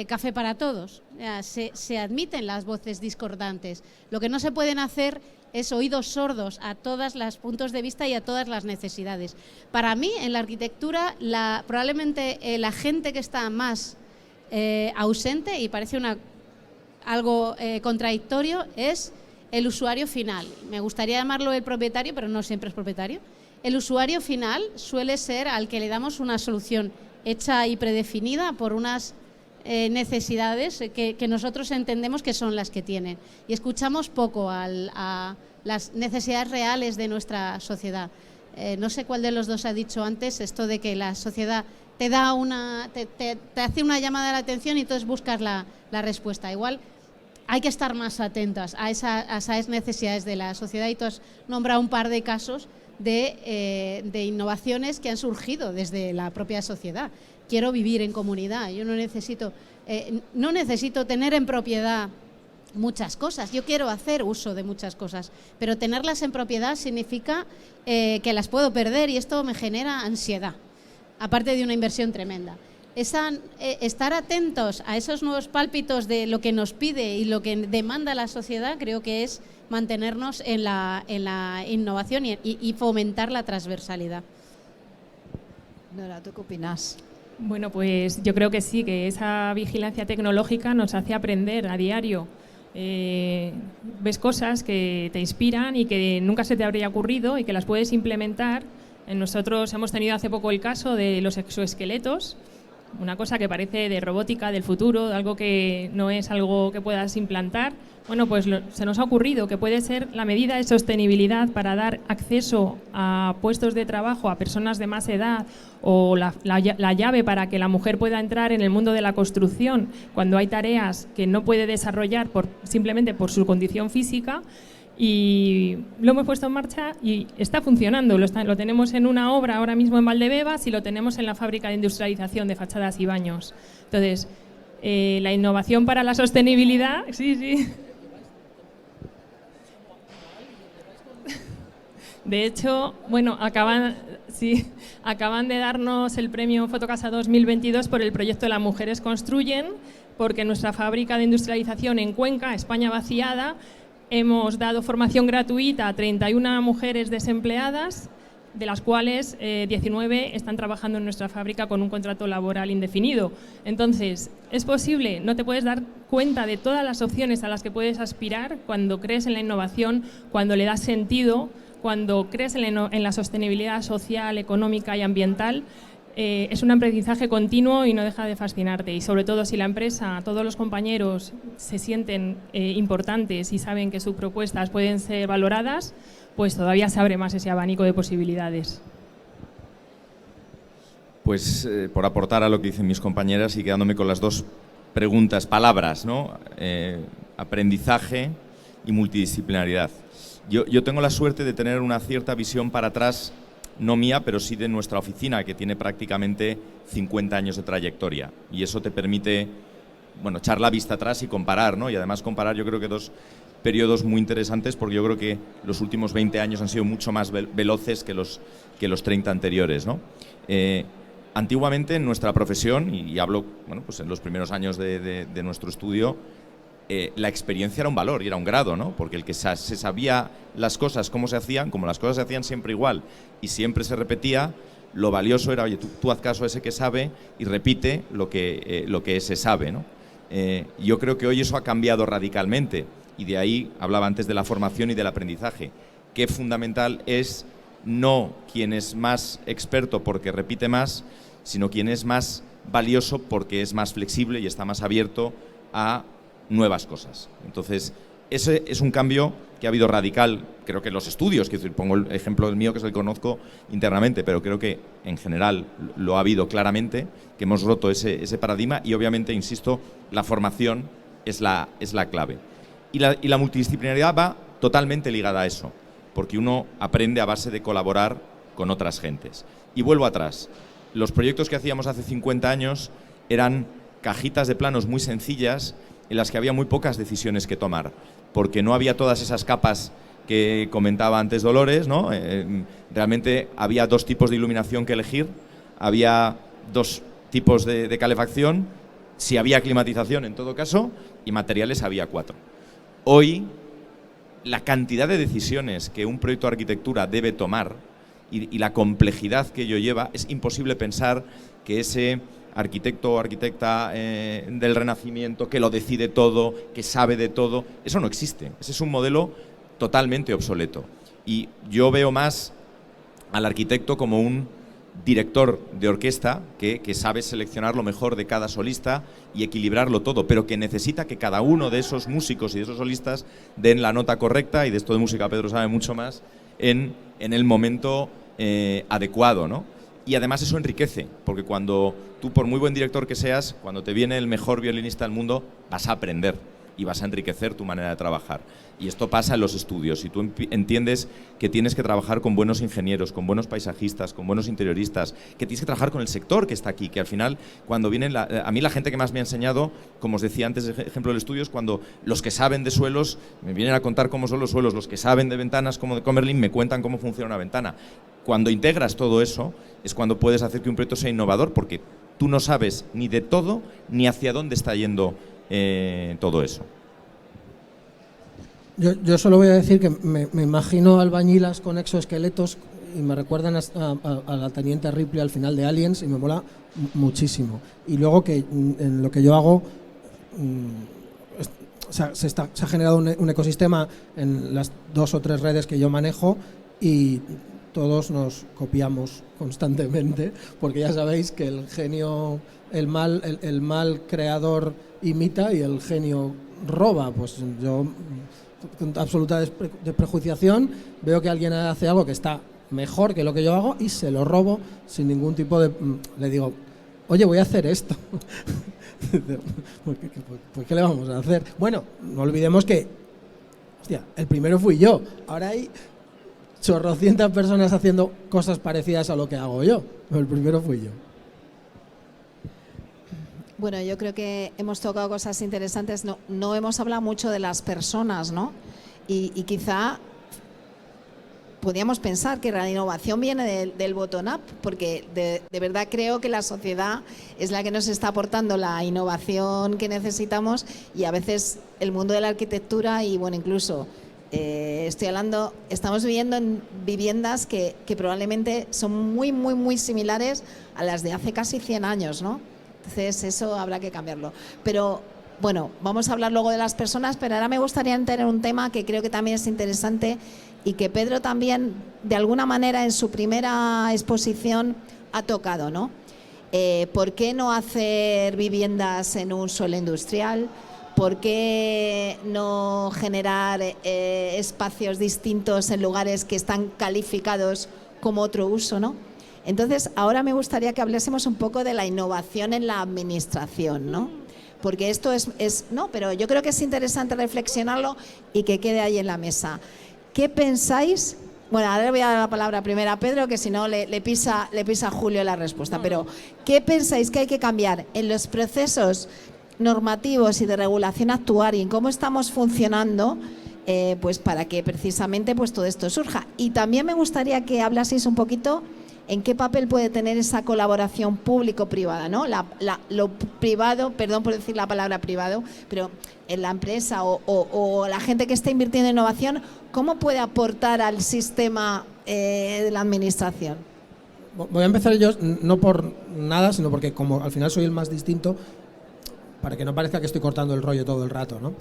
café para todos. Se admiten las voces discordantes. Lo que no se pueden hacer es oídos sordos a todos los puntos de vista y a todas las necesidades. Para mí, en la arquitectura, probablemente la gente que está más ausente, y parece algo contradictorio, es el usuario final. Me gustaría llamarlo el propietario, pero no siempre es propietario. El usuario final suele ser al que le damos una solución hecha y predefinida por unas necesidades que nosotros entendemos que son las que tienen, y escuchamos poco a las necesidades reales de nuestra sociedad. No sé cuál de los dos ha dicho antes esto de que la sociedad te da te hace una llamada de la atención y entonces buscas la respuesta. Igual hay que estar más atentas a esas necesidades de la sociedad, y tú has nombrado un par de casos de innovaciones que han surgido desde la propia sociedad. Quiero vivir en comunidad, yo no necesito tener en propiedad muchas cosas, yo quiero hacer uso de muchas cosas, pero tenerlas en propiedad significa que las puedo perder, y esto me genera ansiedad, aparte de una inversión tremenda. Estar atentos a esos nuevos pálpitos de lo que nos pide y lo que demanda la sociedad, creo que es mantenernos en la innovación y fomentar la transversalidad. Nora, ¿tú qué opinas? Bueno, pues yo creo que sí, que esa vigilancia tecnológica nos hace aprender a diario. Ves cosas que te inspiran y que nunca se te habría ocurrido y que las puedes implementar. Nosotros hemos tenido hace poco el caso de los exoesqueletos, una cosa que parece de robótica del futuro, de algo que no es algo que puedas implantar. Bueno, pues se nos ha ocurrido que puede ser la medida de sostenibilidad para dar acceso a puestos de trabajo a personas de más edad, o la llave para que la mujer pueda entrar en el mundo de la construcción cuando hay tareas que no puede desarrollar simplemente por su condición física. Y lo hemos puesto en marcha y está funcionando. Lo tenemos en una obra ahora mismo en Valdebebas y lo tenemos en la fábrica de industrialización de fachadas y baños. Entonces, la innovación para la sostenibilidad, sí. De hecho, bueno, acaban de darnos el premio Fotocasa 2022 por el proyecto Las Mujeres Construyen, porque en nuestra fábrica de industrialización en Cuenca, España vaciada, hemos dado formación gratuita a 31 mujeres desempleadas, de las cuales 19 están trabajando en nuestra fábrica con un contrato laboral indefinido. Entonces, ¿es posible? No te puedes dar cuenta de todas las opciones a las que puedes aspirar cuando crees en la innovación, cuando le das sentido, cuando crees en la sostenibilidad social, económica y ambiental. Es un aprendizaje continuo y no deja de fascinarte. Y sobre todo si la empresa, todos los compañeros se sienten importantes y saben que sus propuestas pueden ser valoradas, pues todavía se abre más ese abanico de posibilidades. Pues por aportar a lo que dicen mis compañeras y quedándome con las dos palabras, ¿no? Aprendizaje y multidisciplinaridad. Yo tengo la suerte de tener una cierta visión para atrás, no mía, pero sí de nuestra oficina, que tiene prácticamente 50 años de trayectoria. Y eso te permite, bueno, echar la vista atrás y comparar, ¿no? Y además comparar, yo creo que dos periodos muy interesantes, porque yo creo que los últimos 20 años han sido mucho más veloces que los 30 anteriores, ¿no? Antiguamente en nuestra profesión, y hablo, bueno, pues en los primeros años de nuestro estudio, la experiencia era un valor y era un grado, ¿no? Porque el que se sabía las cosas cómo se hacían, como las cosas se hacían siempre igual y siempre se repetía, lo valioso era, oye, tú haz caso a ese que sabe y repite lo que ese sabe, ¿no? Yo creo que hoy eso ha cambiado radicalmente, y de ahí hablaba antes de la formación y del aprendizaje, que fundamental es no quien es más experto porque repite más, sino quien es más valioso porque es más flexible y está más abierto a nuevas cosas. Entonces, ese es un cambio que ha habido radical, creo que en los estudios, que pongo el ejemplo del mío, que es el que conozco internamente, pero creo que en general lo ha habido claramente, que hemos roto ese paradigma, y obviamente, insisto, la formación es la clave. Y la multidisciplinaridad va totalmente ligada a eso, porque uno aprende a base de colaborar con otras gentes. Y vuelvo atrás, los proyectos que hacíamos hace 50 años eran cajitas de planos muy sencillas, en las que había muy pocas decisiones que tomar, porque no había todas esas capas que comentaba antes Dolores, ¿no? Realmente había dos tipos de iluminación que elegir, había dos tipos de calefacción, si había climatización en todo caso, y materiales había 4. Hoy, la cantidad de decisiones que un proyecto de arquitectura debe tomar y la complejidad que ello lleva, es imposible pensar que ese arquitecto o arquitecta del Renacimiento, que lo decide todo, que sabe de todo, eso no existe. Ese es un modelo totalmente obsoleto. Y yo veo más al arquitecto como un director de orquesta que sabe seleccionar lo mejor de cada solista y equilibrarlo todo, pero que necesita que cada uno de esos músicos y de esos solistas den la nota correcta, y de esto de música Pedro sabe mucho más, en el momento adecuado, ¿no? Y además eso enriquece, porque cuando tú, por muy buen director que seas, cuando te viene el mejor violinista del mundo, vas a aprender y vas a enriquecer tu manera de trabajar. Y esto pasa en los estudios. Si tú entiendes que tienes que trabajar con buenos ingenieros, con buenos paisajistas, con buenos interioristas, que tienes que trabajar con el sector que está aquí, que al final, cuando vienen... a mí la gente que más me ha enseñado, como os decía antes, ejemplo del estudio, es cuando los que saben de suelos me vienen a contar cómo son los suelos, los que saben de ventanas como de Comerlin me cuentan cómo funciona una ventana. Cuando integras todo eso, es cuando puedes hacer que un proyecto sea innovador, porque tú no sabes ni de todo, ni hacia dónde está yendo todo eso. Yo solo voy a decir que me imagino albañilas con exoesqueletos y me recuerdan a la teniente Ripley al final de Aliens y me mola muchísimo. Y luego que en lo que yo hago se ha generado un ecosistema en las 2 o 3 redes que yo manejo y todos nos copiamos constantemente, porque ya sabéis que el genio, el mal creador imita y el genio roba. Pues yo, con absoluta desprejuiciación, veo que alguien hace algo que está mejor que lo que yo hago y se lo robo sin ningún tipo de... Le digo, oye, voy a hacer esto. ¿Pues qué le vamos a hacer? Bueno, no olvidemos que, hostia, el primero fui yo. Ahora hay chorrocientas personas haciendo cosas parecidas a lo que hago yo, pero el primero fui yo. Bueno, yo creo que hemos tocado cosas interesantes. No hemos hablado mucho de las personas, ¿no? Y quizá podríamos pensar que la innovación viene del bottom-up, porque de verdad creo que la sociedad es la que nos está aportando la innovación que necesitamos, y a veces el mundo de la arquitectura y, bueno, incluso estamos viviendo en viviendas que probablemente son muy, muy, muy similares a las de hace casi 100 años, ¿no? Entonces eso habrá que cambiarlo. Pero bueno, vamos a hablar luego de las personas, pero ahora me gustaría entrar en un tema que creo que también es interesante y que Pedro también, de alguna manera, en su primera exposición ha tocado, ¿no? ¿Por qué no hacer viviendas en un suelo industrial? ¿Por qué no generar espacios distintos en lugares que están calificados como otro uso, ¿no? Entonces, ahora me gustaría que hablásemos un poco de la innovación en la administración, ¿no? Porque esto no, pero yo creo que es interesante reflexionarlo y que quede ahí en la mesa. ¿Qué pensáis? Bueno, ahora le voy a dar la palabra primero a Pedro, que si no le pisa a Julio la respuesta. Pero, ¿qué pensáis que hay que cambiar en los procesos normativos y de regulación actual y en cómo estamos funcionando, pues para que precisamente pues todo esto surja? Y también me gustaría que hablaseis un poquito en qué papel puede tener esa colaboración público-privada, ¿no? Lo privado, perdón por decir la palabra privado, pero en la empresa o la gente que está invirtiendo en innovación, ¿cómo puede aportar al sistema de la administración? Voy a empezar yo, no por nada, sino porque como al final soy el más distinto, para que no parezca que estoy cortando el rollo todo el rato, ¿no?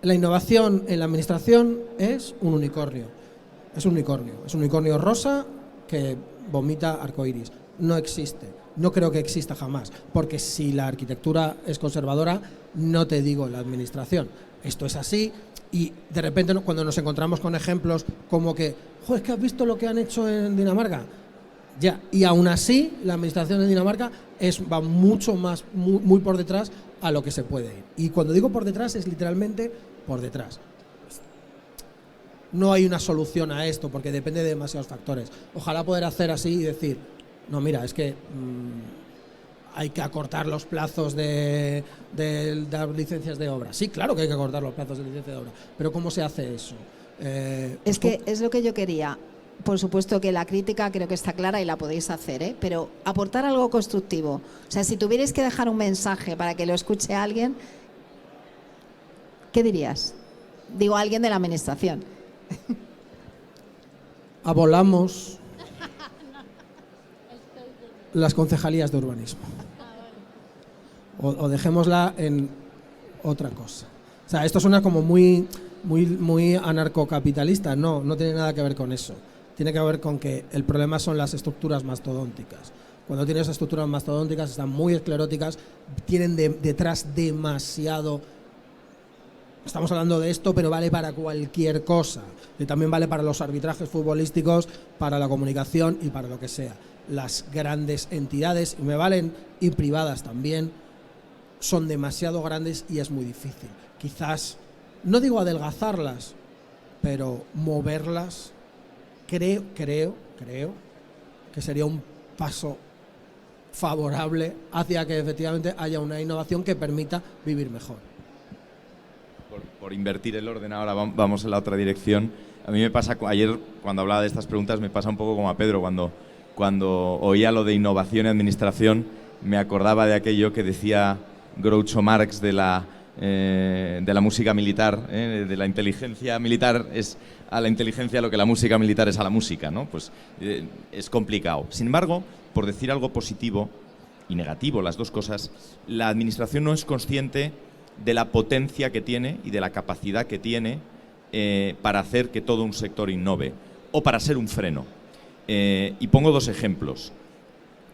La innovación en la administración es un unicornio. Es un unicornio rosa que vomita arcoíris. No existe, no creo que exista jamás, porque si la arquitectura es conservadora, no te digo la administración. Esto es así y de repente cuando nos encontramos con ejemplos como que, joder, es que has visto lo que han hecho en Dinamarca. Ya, y aún así la administración de Dinamarca va mucho más, muy por detrás a lo que se puede ir. Y cuando digo por detrás es literalmente por detrás. No hay una solución a esto porque depende de demasiados factores. Ojalá poder hacer así y decir, no, mira, es que hay que acortar los plazos de las licencias de obra. Sí, claro que hay que acortar los plazos de licencia de obra, pero ¿cómo se hace eso? Es que es lo que yo quería. Por supuesto que la crítica creo que está clara y la podéis hacer, pero aportar algo constructivo. O sea, si tuvierais que dejar un mensaje para que lo escuche alguien, ¿qué dirías? Digo, alguien de la administración. Abolamos las concejalías de urbanismo o dejémosla en otra cosa. O sea, esto suena como muy anarcocapitalista. No tiene nada que ver con eso. Tiene que ver con que el problema son las estructuras mastodónticas. Cuando tienes estructuras mastodónticas, están muy escleróticas, tienen detrás demasiado estamos hablando de esto, pero vale para cualquier cosa. Y también vale para los arbitrajes futbolísticos, para la comunicación y para lo que sea. Las grandes entidades, y me valen, y privadas también, son demasiado grandes y es muy difícil. Quizás, no digo adelgazarlas, pero moverlas, creo que sería un paso favorable hacia que efectivamente haya una innovación que permita vivir mejor. Por invertir el orden ahora, vamos en la otra dirección. A mí me pasa, ayer cuando hablaba de estas preguntas, me pasa un poco como a Pedro, cuando oía lo de innovación y administración, me acordaba de aquello que decía Groucho Marx de la música militar, de la inteligencia militar es a la inteligencia lo que la música militar es a la música, ¿no? Pues es complicado. Sin embargo, por decir algo positivo y negativo, las dos cosas, la administración no es consciente de la potencia que tiene y de la capacidad que tiene para hacer que todo un sector innove o para ser un freno. Y pongo dos ejemplos.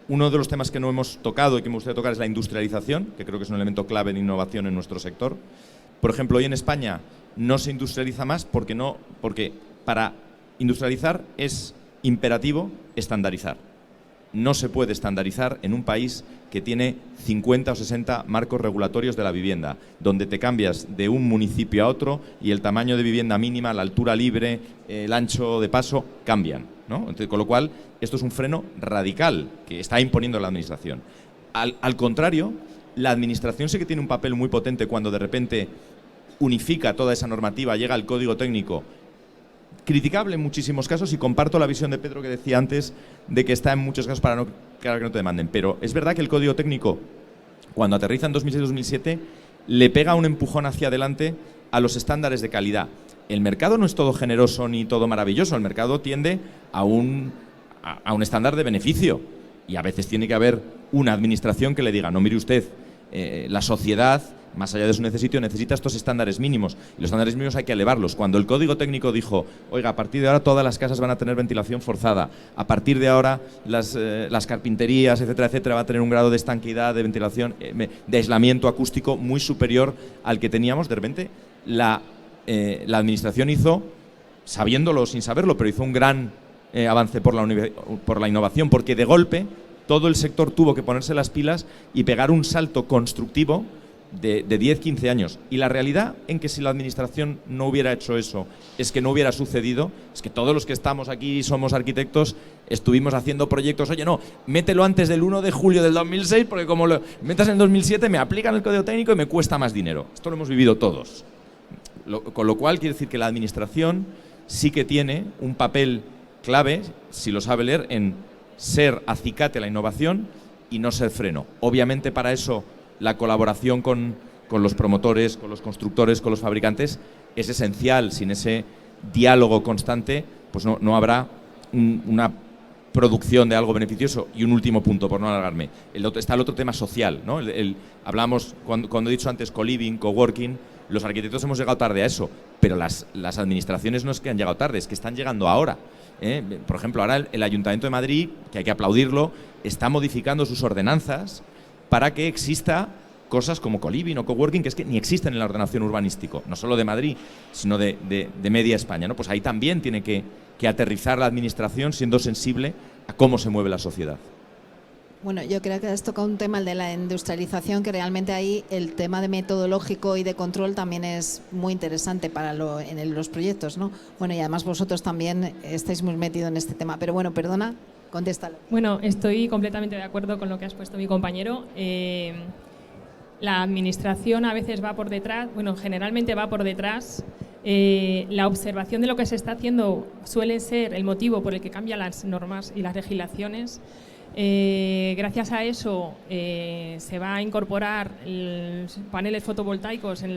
Uno de los temas que no hemos tocado y que me gustaría tocar es la industrialización, que creo que es un elemento clave en innovación en nuestro sector. Por ejemplo, hoy en España no se industrializa más porque para industrializar es imperativo estandarizar. No se puede estandarizar en un país que tiene 50 o 60 marcos regulatorios de la vivienda, donde te cambias de un municipio a otro y el tamaño de vivienda mínima, la altura libre, el ancho de paso, cambian, ¿no? Entonces, con lo cual, esto es un freno radical que está imponiendo la administración. Al contrario, la administración sí que tiene un papel muy potente cuando de repente unifica toda esa normativa, llega el código técnico, criticable en muchísimos casos, y comparto la visión de Pedro que decía antes de que está en muchos casos para que no te demanden. Pero es verdad que el código técnico, cuando aterriza en 2006-2007, le pega un empujón hacia adelante a los estándares de calidad. El mercado no es todo generoso ni todo maravilloso. El mercado tiende a un estándar de beneficio. Y a veces tiene que haber una administración que le diga, no, mire usted, la sociedad, más allá de su necesita estos estándares mínimos. Y los estándares mínimos hay que elevarlos. Cuando el código técnico dijo, oiga, a partir de ahora todas las casas van a tener ventilación forzada, a partir de ahora las carpinterías, etcétera, etcétera, va a tener un grado de estanqueidad, de ventilación, de aislamiento acústico muy superior al que teníamos, de repente la administración hizo, sabiéndolo sin saberlo, pero hizo un gran avance por la innovación, porque de golpe todo el sector tuvo que ponerse las pilas y pegar un salto constructivo de 10, 15 años. Y la realidad en que si la administración no hubiera hecho eso, es que no hubiera sucedido, es que todos los que estamos aquí somos arquitectos, estuvimos haciendo proyectos, oye, no, mételo antes del 1 de julio del 2006, porque como lo metas en 2007 me aplican el código técnico y me cuesta más dinero. Esto lo hemos vivido todos. Con lo cual quiere decir que la administración sí que tiene un papel clave, si lo sabe leer, en ser acicate a la innovación y no ser freno. Obviamente para eso la colaboración con los promotores, con los constructores, con los fabricantes es esencial. Sin ese diálogo constante, pues no habrá una producción de algo beneficioso. Y un último punto, por no alargarme. Está el otro tema social, ¿no? Hablamos, cuando he dicho antes co-living, coworking, los arquitectos hemos llegado tarde a eso, pero las administraciones no es que han llegado tarde, es que están llegando ahora. Por ejemplo, ahora el Ayuntamiento de Madrid, que hay que aplaudirlo, está modificando sus ordenanzas para que exista cosas como co-living o coworking, que es que ni existen en la ordenación urbanístico, no solo de Madrid, sino de media España, ¿no? Pues ahí también tiene que aterrizar la administración siendo sensible a cómo se mueve la sociedad. Bueno, yo creo que has tocado un tema, el de la industrialización, que realmente ahí el tema de metodológico y de control también es muy interesante para en los proyectos, ¿no? Bueno, y además vosotros también estáis muy metidos en este tema. Pero bueno, perdona, contéstalo. Bueno, estoy completamente de acuerdo con lo que has puesto mi compañero. La administración a veces va por detrás, bueno, generalmente va por detrás. La observación de lo que se está haciendo suele ser el motivo por el que cambian las normas y las legislaciones. Gracias a eso se va a incorporar paneles fotovoltaicos en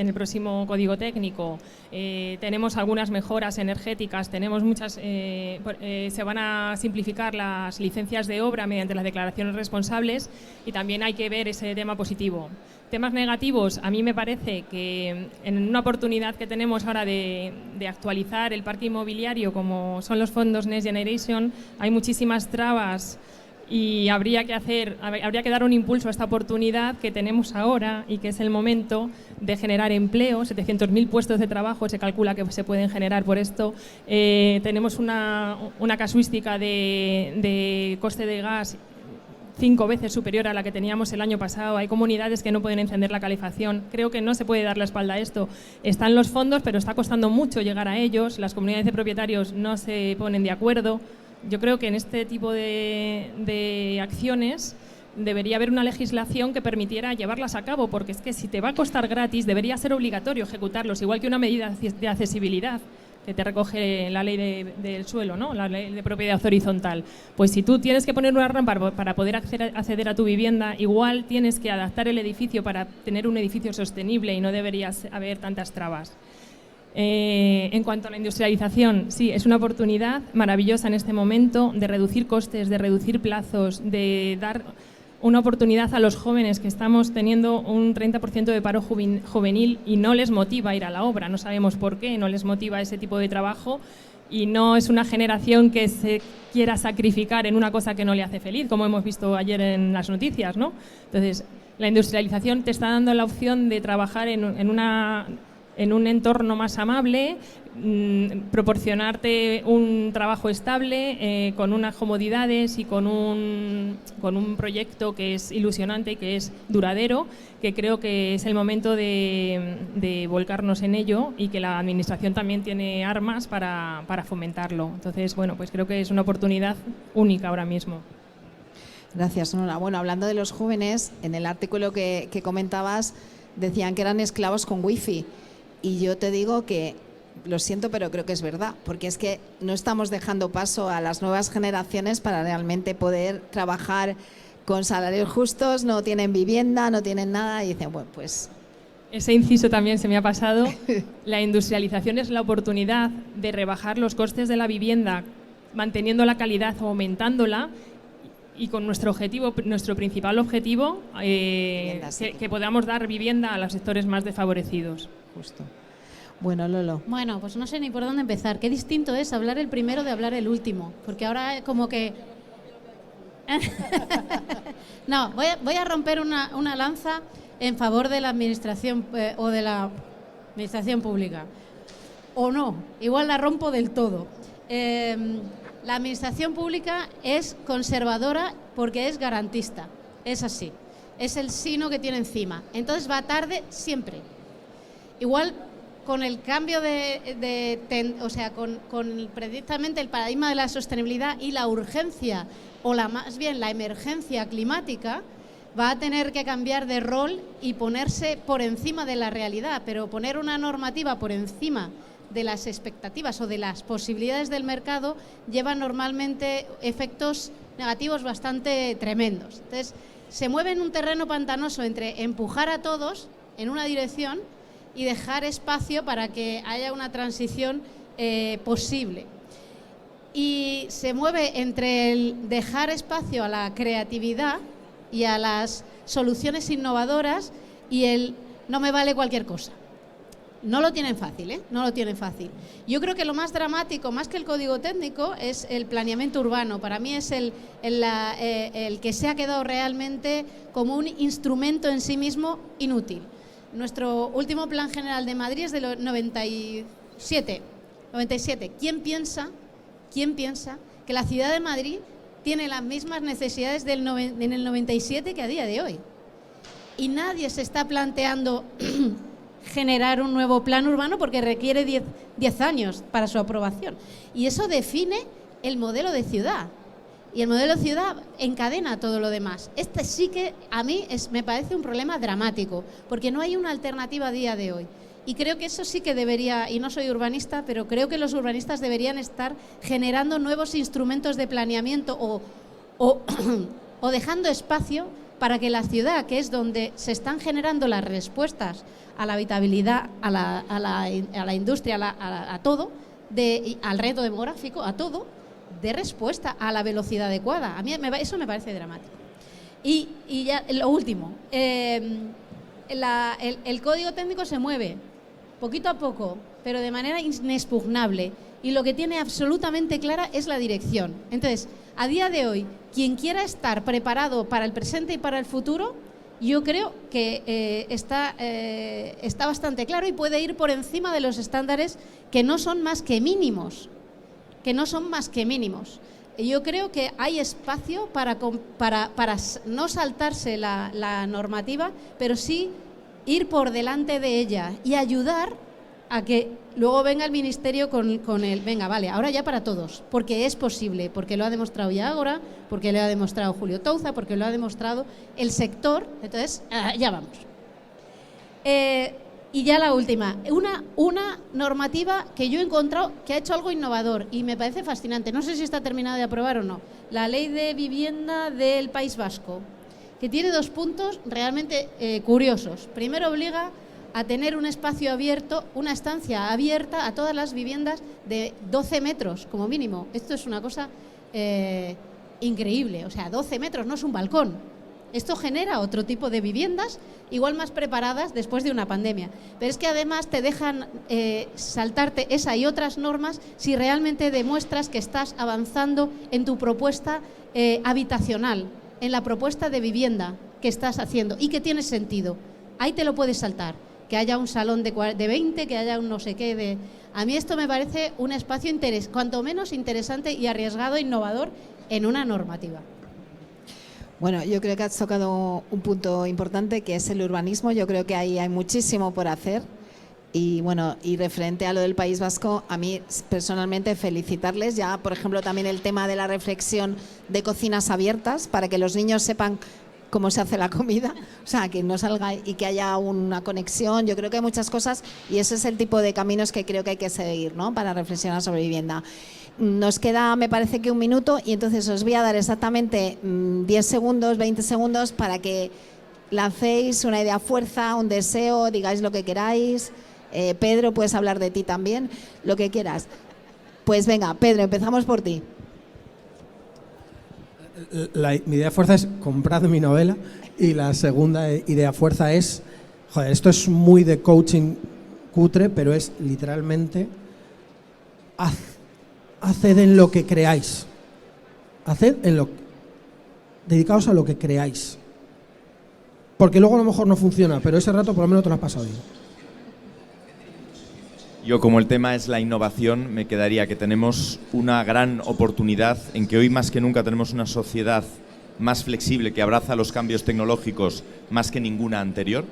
el próximo código técnico. Tenemos algunas mejoras energéticas, tenemos muchas. Se van a simplificar las licencias de obra mediante las declaraciones responsables, y también hay que ver ese tema positivo. Temas negativos, a mí me parece que en una oportunidad que tenemos ahora de actualizar el parque inmobiliario, como son los fondos Next Generation, hay muchísimas trabas y habría que dar un impulso a esta oportunidad que tenemos ahora y que es el momento de generar empleo. 700.000 puestos de trabajo se calcula que se pueden generar por esto. Tenemos una casuística de coste de gas 5 veces superior a la que teníamos el año pasado. Hay comunidades que no pueden encender la calefacción. Creo que no se puede dar la espalda a esto. Están los fondos, pero está costando mucho llegar a ellos. Las comunidades de propietarios no se ponen de acuerdo. Yo creo que en este tipo de acciones debería haber una legislación que permitiera llevarlas a cabo, porque es que si te va a costar gratis, debería ser obligatorio ejecutarlos, igual que una medida de accesibilidad que te recoge la ley del suelo, ¿no? La ley de propiedad horizontal. Pues si tú tienes que poner una rampa para poder acceder a tu vivienda, igual tienes que adaptar el edificio para tener un edificio sostenible y no deberías haber tantas trabas. En cuanto a la industrialización, sí, es una oportunidad maravillosa en este momento de reducir costes, de reducir plazos, de dar una oportunidad a los jóvenes que estamos teniendo un 30% de paro juvenil y no les motiva ir a la obra. No sabemos por qué, no les motiva ese tipo de trabajo y no es una generación que se quiera sacrificar en una cosa que no le hace feliz, como hemos visto ayer en las noticias, ¿no? Entonces, la industrialización te está dando la opción de trabajar en un entorno más amable, proporcionarte un trabajo estable, con unas comodidades y con un proyecto que es ilusionante y que es duradero, que creo que es el momento de volcarnos en ello y que la Administración también tiene armas para fomentarlo. Entonces, bueno, pues creo que es una oportunidad única ahora mismo. Gracias, Nora. Bueno, hablando de los jóvenes, en el artículo que comentabas decían que eran esclavos con wifi. Y yo te digo que, lo siento, pero creo que es verdad, porque es que no estamos dejando paso a las nuevas generaciones para realmente poder trabajar con salarios justos, no tienen vivienda, no tienen nada y dicen, bueno, pues... Ese inciso también se me ha pasado. La industrialización es la oportunidad de rebajar los costes de la vivienda, manteniendo la calidad o aumentándola, y con nuestro principal objetivo, que podamos dar vivienda a los sectores más desfavorecidos. Justo. Bueno, Lolo. Bueno, pues no sé ni por dónde empezar. Qué distinto es hablar el primero de hablar el último, porque ahora como que... No, voy a romper una lanza en favor de la administración o de la administración pública. O no, igual la rompo del todo. La administración pública es conservadora porque es garantista. Es así. Es el sino que tiene encima. Entonces va tarde siempre. Igual con el cambio con precisamente el paradigma de la sostenibilidad y la urgencia, o más bien la emergencia climática, va a tener que cambiar de rol y ponerse por encima de la realidad, pero poner una normativa por encima de las expectativas o de las posibilidades del mercado lleva normalmente efectos negativos bastante tremendos. Entonces, se mueve en un terreno pantanoso entre empujar a todos en una dirección y dejar espacio para que haya una transición posible. Y se mueve entre el dejar espacio a la creatividad y a las soluciones innovadoras y el no me vale cualquier cosa. No lo tienen fácil, ¿eh? No lo tienen fácil. Yo creo que lo más dramático, más que el código técnico, es el planeamiento urbano. Para mí es el que se ha quedado realmente como un instrumento en sí mismo inútil. Nuestro último Plan General de Madrid es del 97. ¿Quién piensa que la ciudad de Madrid tiene las mismas necesidades en el 97 que a día de hoy? Y nadie se está planteando generar un nuevo plan urbano porque requiere 10 años para su aprobación. Y eso define el modelo de ciudad. Y el modelo de ciudad encadena todo lo demás. Este sí que a mí me parece un problema dramático, porque no hay una alternativa a día de hoy. Y creo que eso sí que debería, y no soy urbanista, pero creo que los urbanistas deberían estar generando nuevos instrumentos de planeamiento o dejando espacio para que la ciudad, que es donde se están generando las respuestas a la habitabilidad, a la industria, a todo, al reto demográfico, a todo, dé respuesta a la velocidad adecuada. A mí eso me parece dramático. Y ya lo último, el código técnico se mueve poquito a poco, pero de manera inexpugnable. y lo que tiene absolutamente clara es la dirección. Entonces, a día de hoy, quien quiera estar preparado para el presente y para el futuro, yo creo que está bastante claro y puede ir por encima de los estándares que no son más que mínimos. Yo creo que hay espacio para no saltarse la normativa, pero sí ir por delante de ella y ayudar a que luego venga el Ministerio con el, venga, vale, ahora ya para todos, porque es posible, porque lo ha demostrado ya Ágora, porque lo ha demostrado Julio Touza, porque lo ha demostrado el sector. Entonces, ya vamos. Y ya la última, una normativa que yo he encontrado que ha hecho algo innovador y me parece fascinante. No sé si está terminada de aprobar o no. La Ley de Vivienda del País Vasco, que tiene 2 puntos realmente curiosos. Primero, obliga a tener un espacio abierto, una estancia abierta a todas las viviendas de 12 metros como mínimo. Esto es una cosa increíble. O sea, 12 metros no es un balcón. Esto genera otro tipo de viviendas, igual más preparadas después de una pandemia. Pero es que además te dejan saltarte esa y otras normas si realmente demuestras que estás avanzando en tu propuesta habitacional, en la propuesta de vivienda que estás haciendo y que tiene sentido. Ahí te lo puedes saltar. Que haya un salón de 20, que haya un no sé qué. A mí esto me parece un espacio cuanto menos interesante y arriesgado e innovador en una normativa. Bueno, yo creo que has tocado un punto importante, que es el urbanismo. Yo creo que ahí hay muchísimo por hacer. Y bueno, y referente a lo del País Vasco, a mí personalmente felicitarles. Ya, por ejemplo, también el tema de la reflexión de cocinas abiertas, para que los niños sepan cómo se hace la comida, o sea, que no salga y que haya una conexión. Yo creo que hay muchas cosas y ese es el tipo de caminos que creo que hay que seguir, ¿no?, para reflexionar sobre vivienda. Nos queda, me parece que 1 minuto, y entonces os voy a dar exactamente 10 segundos, 20 segundos para que lancéis una idea fuerza, un deseo, digáis lo que queráis. Pedro, puedes hablar de ti también, lo que quieras. Pues venga, Pedro, empezamos por ti. Mi idea fuerza es comprad mi novela, y la segunda idea fuerza es, joder, esto es muy de coaching cutre, pero es literalmente haced en lo que creáis, dedicaos a lo que creáis, porque luego a lo mejor no funciona, pero ese rato por lo menos te lo has pasado bien. Yo, como el tema es la innovación, me quedaría que tenemos una gran oportunidad en que hoy más que nunca tenemos una sociedad más flexible que abraza los cambios tecnológicos más que ninguna anterior,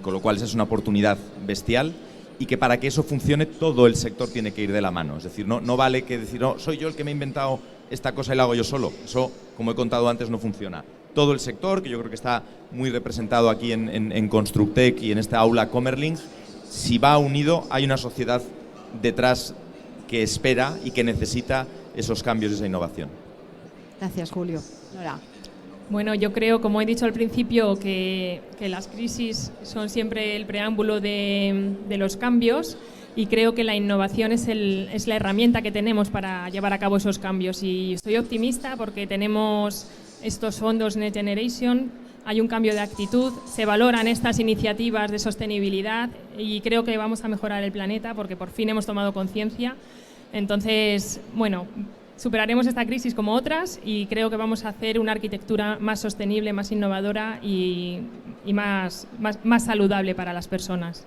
con lo cual esa es una oportunidad bestial, y que para que eso funcione todo el sector tiene que ir de la mano. Es decir, no vale que decir, no, soy yo el que me he inventado esta cosa y la hago yo solo. Eso, como he contado antes, no funciona. Todo el sector, que yo creo que está muy representado aquí en Constructec y en esta aula Comerlink, si va unido, hay una sociedad detrás que espera y que necesita esos cambios, esa innovación. Gracias, Julio. Nora. Bueno, yo creo, como he dicho al principio, que las crisis son siempre el preámbulo de los cambios, y creo que la innovación es la herramienta que tenemos para llevar a cabo esos cambios. Y estoy optimista porque tenemos estos fondos Next Generation. Hay un cambio de actitud, se valoran estas iniciativas de sostenibilidad y creo que vamos a mejorar el planeta porque por fin hemos tomado conciencia. Entonces, bueno, superaremos esta crisis como otras y creo que vamos a hacer una arquitectura más sostenible, más innovadora y más saludable para las personas.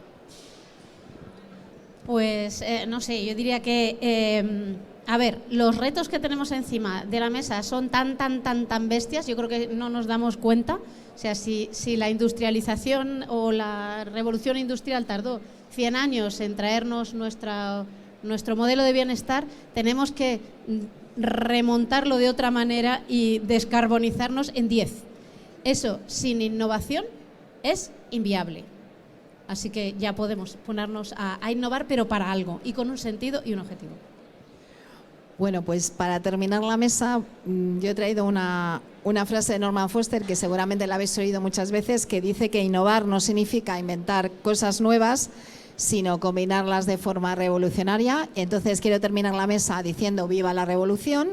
Pues no sé, yo diría que a ver, los retos que tenemos encima de la mesa son tan bestias, yo creo que no nos damos cuenta. O sea, si la industrialización o la revolución industrial tardó 100 años en traernos nuestro modelo de bienestar, tenemos que remontarlo de otra manera y descarbonizarnos en 10. Eso, sin innovación, es inviable. Así que ya podemos ponernos a innovar, pero para algo y con un sentido y un objetivo. Bueno, pues para terminar la mesa, yo he traído una frase de Norman Foster que seguramente la habéis oído muchas veces, que dice que innovar no significa inventar cosas nuevas, sino combinarlas de forma revolucionaria. Entonces quiero terminar la mesa diciendo viva la revolución,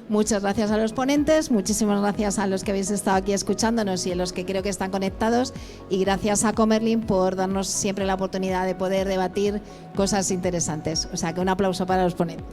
Muchas gracias a los ponentes, muchísimas gracias a los que habéis estado aquí escuchándonos y a los que creo que están conectados, y gracias a Comerlin por darnos siempre la oportunidad de poder debatir cosas interesantes. O sea que un aplauso para los ponentes.